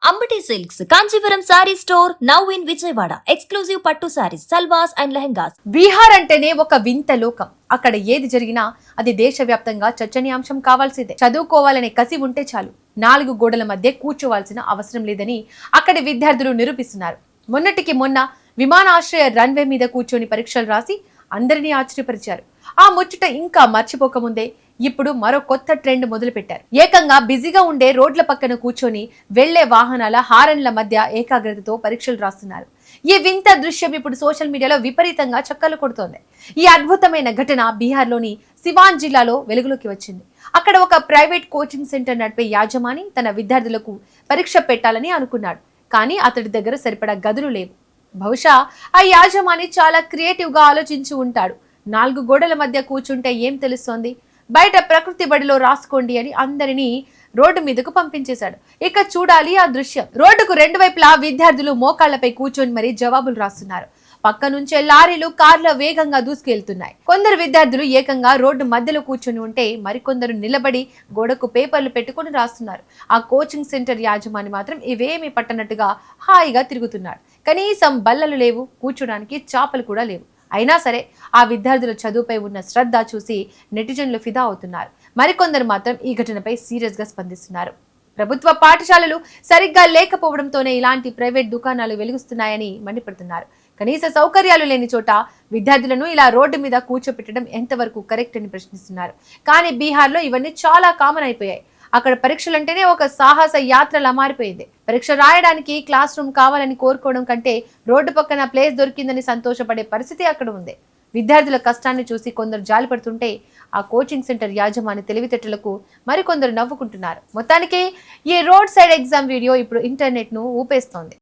Ambati silks Kanchipuram sorry store now in Vijayawada. Exclusive పట్టు saris, సల్వాస్ and lehengas. Bihar అంటేనే ఒక వింత లోకం. అక్కడ ఏది జరిగినా అది దేశవ్యాప్తంగా చర్చనీయాంశం కావాల్సిందే. చదువుకోవాలనే కసి ఉంటే చాలు, 4 గోడల మధ్య కూర్చోవాల్సిన అవసరం లేదని అక్కడి విద్యార్థులు నిరూపిస్తున్నారు. మొన్నటికి మొన్న విమానాశ్రయ రన్వే మీద కూర్చొని పరీక్షలు రాసి అందరినీ ఆశ్చర్యపరిచారు. ఆ ముచ్చట ఇంకా మర్చిపోకముందే ఇప్పుడు మరో కొత్త ట్రెండ్ మొదలు పెట్టారు. ఏకంగా బిజీగా ఉండే రోడ్ల పక్కన కూర్చొని వెళ్లే వాహనాల హారన్ల మధ్య ఏకాగ్రతతో పరీక్షలు రాస్తున్నారు. ఈ వింత దృశ్యం ఇప్పుడు సోషల్ మీడియాలో విపరీతంగా చక్కర్లు కొడుతోంది. ఈ అద్భుతమైన ఘటన బీహార్లోని సివాన్ జిల్లాలో వెలుగులోకి వచ్చింది. అక్కడ ఒక ప్రైవేట్ కోచింగ్ సెంటర్ నడిపే యాజమాని తన విద్యార్థులకు పరీక్ష పెట్టాలని అనుకున్నాడు. కానీ అతడి దగ్గర సరిపడా గదులు లేవు. బహుశా ఆ యాజమాని చాలా క్రియేటివ్ గా ఆలోచించి ఉంటాడు. 4 గోడల మధ్య కూర్చుంటే ఏం తెలుస్తోంది, బయట ప్రకృతి బడిలో రాసుకోండి అని అందరినీ రోడ్డు మీదకు పంపించేశాడు. ఇక చూడాలి ఆ దృశ్యం. రోడ్డుకు 2 వైపులా విద్యార్థులు మోకాళ్లపై కూర్చొని మరీ జవాబులు రాస్తున్నారు. పక్క నుంచే లారీలు, కార్ల వేగంగా దూసుకెళ్తున్నాయి. కొందరు విద్యార్థులు ఏకంగా రోడ్డు మధ్యలో కూర్చొని ఉంటే మరికొందరు నిలబడి గోడకు పేపర్లు పెట్టుకుని రాస్తున్నారు. ఆ కోచింగ్ సెంటర్ యాజమాని మాత్రం ఇవేమీ పట్టనట్టుగా హాయిగా తిరుగుతున్నాడు. కనీసం బల్లలు లేవు, కూర్చోడానికి చాపలు కూడా లేవు. అయినా సరే ఆ విద్యార్థుల చదువుపై ఉన్న శ్రద్ధ చూసి నెటిజన్లు ఫిదా అవుతున్నారు. మరికొందరు మాత్రం ఈ ఘటనపై సీరియస్ గా స్పందిస్తున్నారు. ప్రభుత్వ పాఠశాలలు సరిగ్గా లేకపోవడంతోనే ఇలాంటి ప్రైవేట్ దుకాణాలు వెలుగుస్తున్నాయని మండిపడుతున్నారు. కనీస సౌకర్యాలు లేని చోట విద్యార్థులను ఇలా రోడ్డు మీద కూర్చోపెట్టడం ఎంతవరకు కరెక్ట్ అని ప్రశ్నిస్తున్నారు. కానీ బీహార్లో ఇవన్నీ చాలా కామన్ అయిపోయాయి. అక్కడ పరీక్షలంటేనే ఒక సాహస యాత్రలా మారిపోయింది. పరీక్ష రాయడానికి క్లాస్ రూమ్ కావాలని కోరుకోవడం కంటే రోడ్డు పక్కన ప్లేస్ దొరికిందని సంతోషపడే పరిస్థితి అక్కడ ఉంది. విద్యార్థుల కష్టాన్ని చూసి కొందరు జాలిపడుతుంటే ఆ కోచింగ్ సెంటర్ యాజమాని తెలివితేటలకు మరికొందరు నవ్వుకుంటున్నారు. మొత్తానికి ఈ రోడ్ సైడ్ ఎగ్జామ్ వీడియో ఇప్పుడు ఇంటర్నెట్ ను ఊపేస్తోంది.